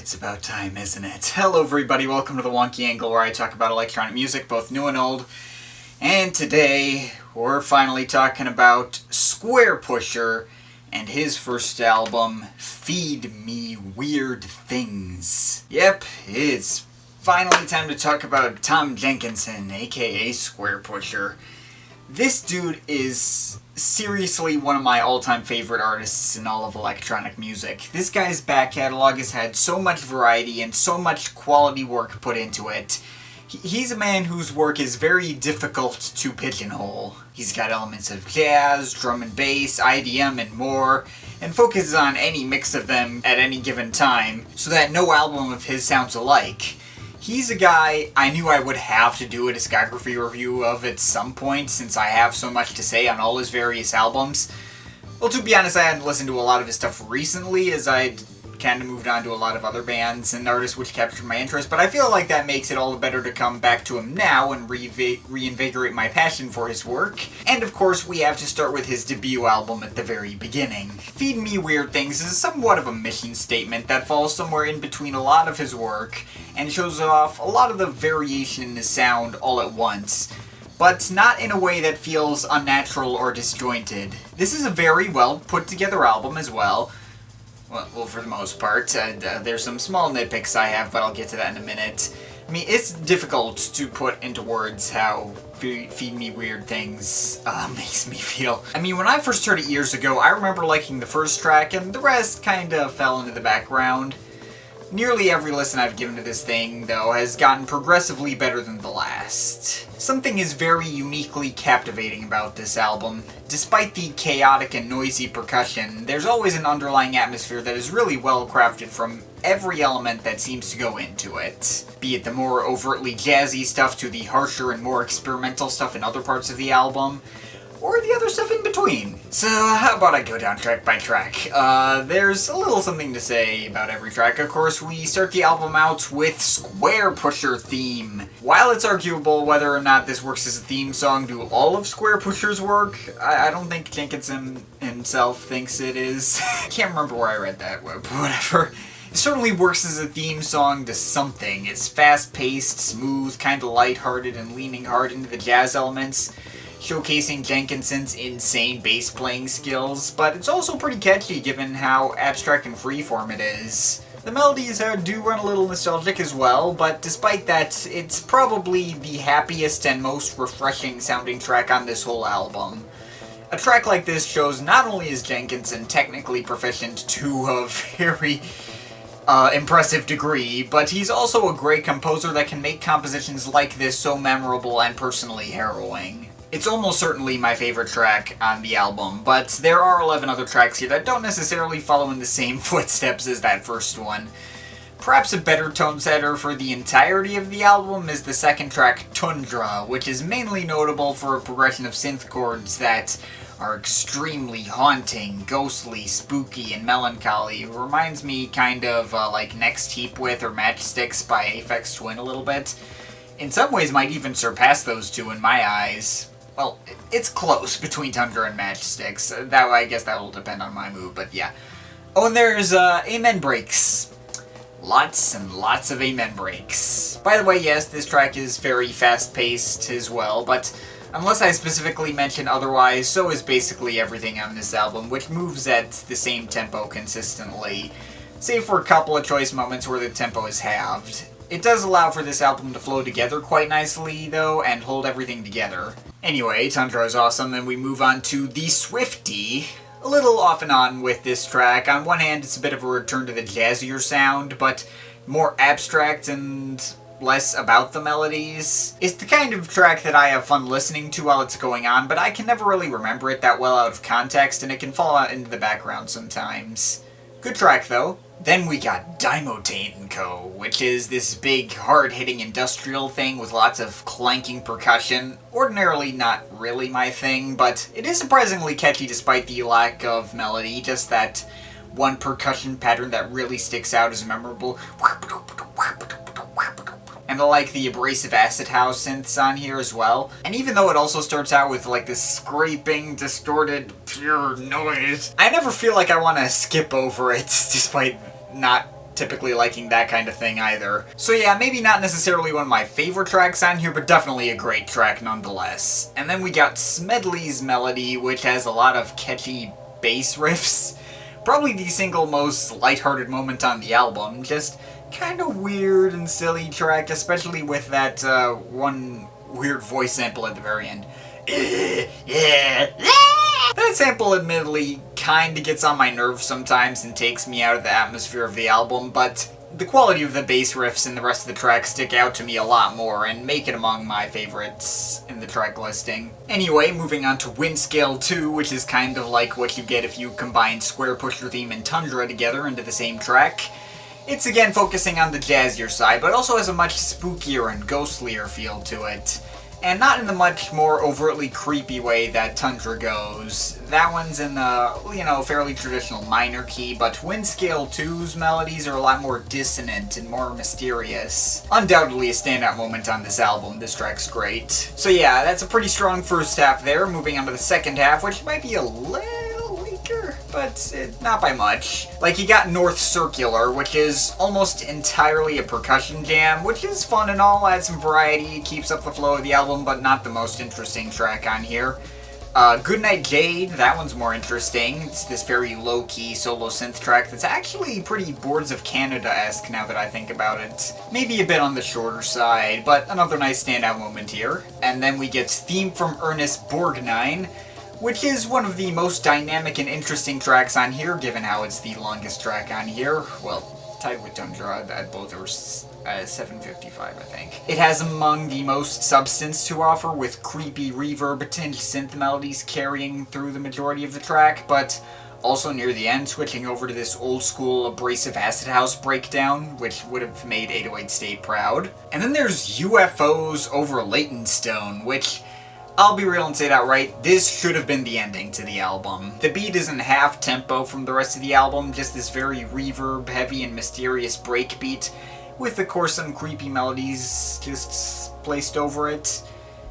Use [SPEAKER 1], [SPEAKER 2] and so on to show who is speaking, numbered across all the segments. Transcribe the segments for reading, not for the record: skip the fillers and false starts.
[SPEAKER 1] It's about time, isn't it? Hello everybody, welcome to the Wonky Angle where I talk about electronic music, both new and old. And today, we're finally talking about Squarepusher and his first album, Feed Me Weird Things. Yep, it's finally time to talk about Tom Jenkinson, aka Squarepusher. This dude is seriously one of my all-time favorite artists in all of electronic music. This guy's back catalog has had so much variety and so much quality work put into it. He's a man whose work is very difficult to pigeonhole. He's got elements of jazz, drum and bass, IDM, and more, and focuses on any mix of them at any given time, so that no album of his sounds alike. He's a guy I knew I would have to do a discography review of at some point, since I have so much to say on all his various albums. Well, to be honest, I hadn't listened to a lot of his stuff recently, as I'd kind of moved on to a lot of other bands and artists which captured my interest, but I feel like that makes it all the better to come back to him now and reinvigorate my passion for his work. And of course, we have to start with his debut album at the very beginning. Feed Me Weird Things is somewhat of a mission statement that falls somewhere in between a lot of his work, and shows off a lot of the variation in his sound all at once, but not in a way that feels unnatural or disjointed. This is a very well put together album as well. Well, for the most part. There's some small nitpicks I have, but I'll get to that in a minute. I mean, it's difficult to put into words how Feed Me Weird Things makes me feel. I mean, when I first heard it years ago, I remember liking the first track, and the rest kinda fell into the background. Nearly every listen I've given to this thing, though, has gotten progressively better than the last. Something is very uniquely captivating about this album. Despite the chaotic and noisy percussion, there's always an underlying atmosphere that is really well crafted from every element that seems to go into it. Be it the more overtly jazzy stuff to the harsher and more experimental stuff in other parts of the album, or the other stuff in between. So, how about I go down track by track? There's a little something to say about every track. Of course, we start the album out with Squarepusher theme. While it's arguable whether or not this works as a theme song to all of Squarepusher's work, I don't think Jenkinson himself thinks it is. I can't remember where I read that, but whatever. It certainly works as a theme song to something. It's fast-paced, smooth, kinda lighthearted, and leaning hard into the jazz elements, showcasing Jenkinson's insane bass playing skills, but it's also pretty catchy given how abstract and freeform it is. The melodies do run a little nostalgic as well, but despite that, it's probably the happiest and most refreshing sounding track on this whole album. A track like this shows not only is Jenkinson technically proficient to a very impressive degree, but he's also a great composer that can make compositions like this so memorable and personally harrowing. It's almost certainly my favorite track on the album, but there are 11 other tracks here that don't necessarily follow in the same footsteps as that first one. Perhaps a better tone setter for the entirety of the album is the second track, Tundra, which is mainly notable for a progression of synth chords that are extremely haunting, ghostly, spooky, and melancholy. It reminds me kind of like Next Heap With or Matchsticks by Aphex Twin a little bit. In some ways might even surpass those two in my eyes. Well, it's close between Tundra and Matchsticks. I guess that will depend on my mood, but yeah. Oh, and there's Amen Breaks. Lots and lots of Amen Breaks. By the way, yes, this track is very fast-paced as well, but unless I specifically mention otherwise, so is basically everything on this album, which moves at the same tempo consistently, save for a couple of choice moments where the tempo is halved. It does allow for this album to flow together quite nicely, though, and hold everything together. Anyway, Tundra is awesome, and we move on to the Swiftie. A little off and on with this track. On one hand, it's a bit of a return to the jazzier sound, but more abstract and less about the melodies. It's the kind of track that I have fun listening to while it's going on, but I can never really remember it that well out of context, and it can fall out into the background sometimes. Good track, though. Then we got Dimotane & Co., which is this big, hard-hitting industrial thing with lots of clanking percussion. Ordinarily not really my thing, but it is surprisingly catchy despite the lack of melody, just that one percussion pattern that really sticks out as memorable. And I like the abrasive acid house synths on here as well. And even though it also starts out with like this scraping, distorted, pure noise, I never feel like I want to skip over it, despite not typically liking that kind of thing either. So yeah, maybe not necessarily one of my favorite tracks on here, but definitely a great track nonetheless. And then we got Smedley's Melody, which has a lot of catchy bass riffs. Probably the single most lighthearted moment on the album. Just kind of weird and silly track, especially with that one weird voice sample at the very end. Yeah. That sample admittedly kinda gets on my nerves sometimes and takes me out of the atmosphere of the album, but the quality of the bass riffs and the rest of the track stick out to me a lot more and make it among my favorites in the track listing. Anyway, moving on to Windscale 2, which is kind of like what you get if you combine Squarepusher theme and Tundra together into the same track. It's again focusing on the jazzier side, but also has a much spookier and ghostlier feel to it. And not in the much more overtly creepy way that Tundra goes. That one's in the, fairly traditional minor key, but Windscale 2's melodies are a lot more dissonant and more mysterious. Undoubtedly a standout moment on this album, this track's great. So yeah, that's a pretty strong first half there, moving on to the second half, which might be a little weaker, but not by much. Like, you got North Circular, which is almost entirely a percussion jam, which is fun and all, adds some variety, keeps up the flow of the album, but not the most interesting track on here. Goodnight Jade, that one's more interesting. It's this very low-key solo synth track that's actually pretty Boards of Canada-esque now that I think about it. Maybe a bit on the shorter side, but another nice standout moment here. And then we get Theme from Ernest Borgnine, which is one of the most dynamic and interesting tracks on here, given how it's the longest track on here. Well, tied with Tundra, that both are 7:55, I think. It has among the most substance to offer, with creepy reverb-tinged synth melodies carrying through the majority of the track, but also near the end, switching over to this old-school abrasive acid house breakdown, which would have made 808 State proud. And then there's U.F.O's Over Leytonstone, which, I'll be real and say it outright, this should have been the ending to the album. The beat isn't half tempo from the rest of the album, just this very reverb-heavy and mysterious breakbeat, with of course some creepy melodies just placed over it.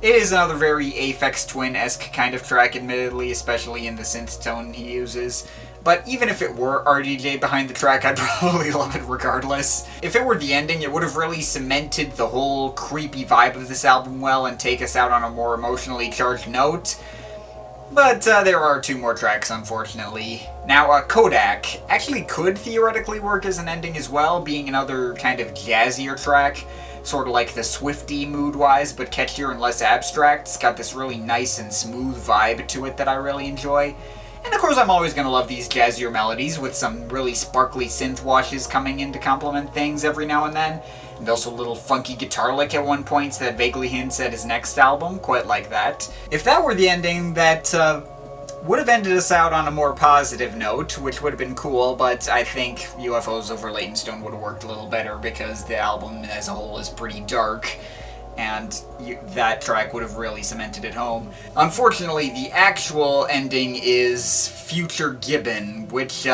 [SPEAKER 1] It is another very Aphex Twin-esque kind of track, admittedly, especially in the synth tone he uses. But even if it were RDJ behind the track, I'd probably love it regardless. If it were the ending, it would have really cemented the whole creepy vibe of this album well and take us out on a more emotionally charged note. But there are two more tracks, unfortunately. Now, Kodack actually could theoretically work as an ending as well, being another kind of jazzier track. Sort of like the Swiftie mood-wise, but catchier and less abstract. It's got this really nice and smooth vibe to it that I really enjoy. And of course I'm always going to love these jazzier melodies with some really sparkly synth washes coming in to complement things every now and then. And also a little funky guitar lick at one point that vaguely hints at his next album, quite like that. If that were the ending, that would have ended us out on a more positive note, which would have been cool, but I think U.F.O's Over Leytonstone would have worked a little better because the album as a whole is pretty dark. And that track would have really cemented it home. Unfortunately, the actual ending is Future Gibbon, which,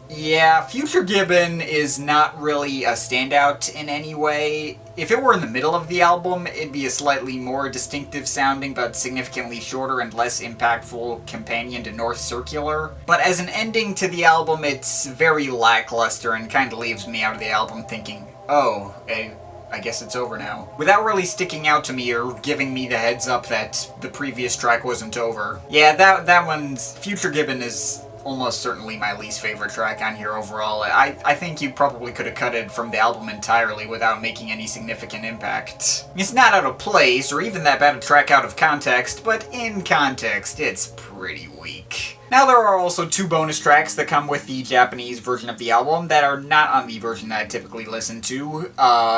[SPEAKER 1] yeah, Future Gibbon is not really a standout in any way. If it were in the middle of the album, it'd be a slightly more distinctive sounding, but significantly shorter and less impactful companion to North Circular. But as an ending to the album, it's very lackluster and kind of leaves me out of the album thinking, oh, I guess it's over now. Without really sticking out to me or giving me the heads up that the previous track wasn't over. Yeah, that one's... Future Gibbon is almost certainly my least favorite track on here overall. I think you probably could have cut it from the album entirely without making any significant impact. It's not out of place, or even that bad a track out of context, but in context, it's pretty weak. Now there are also two bonus tracks that come with the Japanese version of the album that are not on the version that I typically listen to.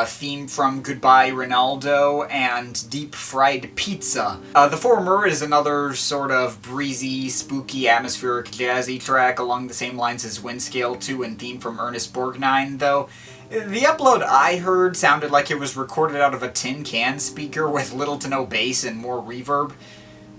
[SPEAKER 1] Theme from Goodbye Ronaldo and Deep Fried Pizza. The former is another sort of breezy, spooky, atmospheric, jazzy track along the same lines as Windscale 2 and Theme from Ernest Borgnine, though the upload I heard sounded like it was recorded out of a tin can speaker with little to no bass and more reverb.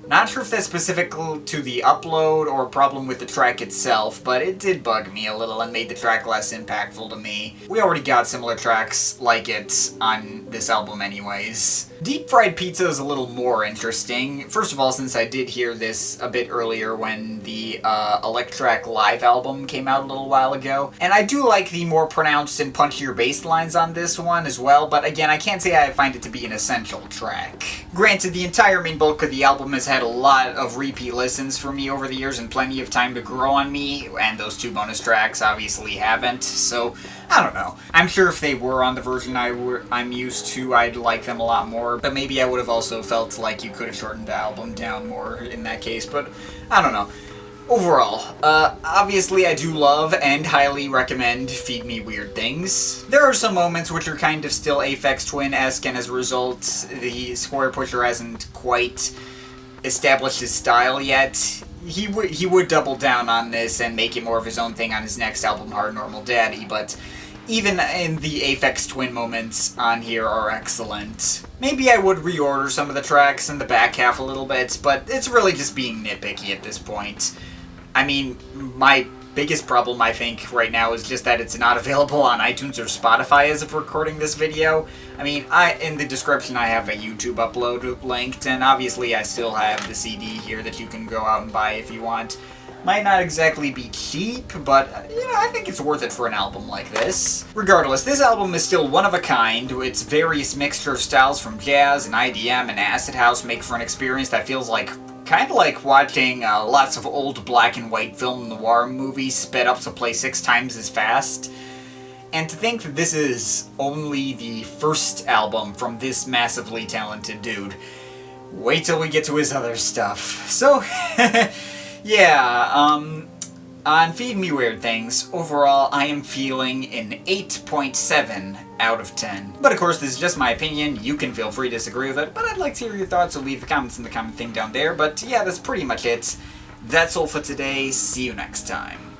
[SPEAKER 1] Not sure if that's specific to the upload or a problem with the track itself, but it did bug me a little and made the track less impactful to me. We already got similar tracks like it on this album anyways. Deep Fried Pizza is a little more interesting. First of all, since I did hear this a bit earlier when the Electrac Live album came out a little while ago. And I do like the more pronounced and punchier bass lines on this one as well, but again, I can't say I find it to be an essential track. Granted, the entire main bulk of the album has had a lot of repeat listens for me over the years and plenty of time to grow on me, and those 2 bonus tracks obviously haven't, so I don't know. I'm sure if they were on the version I'm used to, I'd like them a lot more, but maybe I would have also felt like you could have shortened the album down more in that case, but I don't know. Overall, obviously I do love and highly recommend Feed Me Weird Things. There are some moments which are kind of still Aphex Twin-esque, and as a result, the Squarepusher hasn't quite established his style yet. He would double down on this and make it more of his own thing on his next album, Hard Normal Daddy, but even in the Aphex Twin moments on here are excellent. Maybe I would reorder some of the tracks in the back half a little bit, but it's really just being nitpicky at this point. I mean, my biggest problem, I think, right now is just that it's not available on iTunes or Spotify as of recording this video. I mean, in the description I have a YouTube upload linked, and obviously I still have the CD here that you can go out and buy if you want. Might not exactly be cheap, but, I think it's worth it for an album like this. Regardless, this album is still one of a kind. Its various mixture of styles from jazz and IDM and acid house make for an experience that feels like kind of like watching lots of old black and white film noir movies sped up to play 6 times as fast. And to think that this is only the first album from this massively talented dude. Wait till we get to his other stuff. So, yeah, on Feed Me Weird Things, overall I am feeling an 8.7 out of 10. But of course, this is just my opinion. You can feel free to disagree with it, but I'd like to hear your thoughts, so leave the comments in the comment thing down there. But yeah, that's pretty much it. That's all for today. See you next time.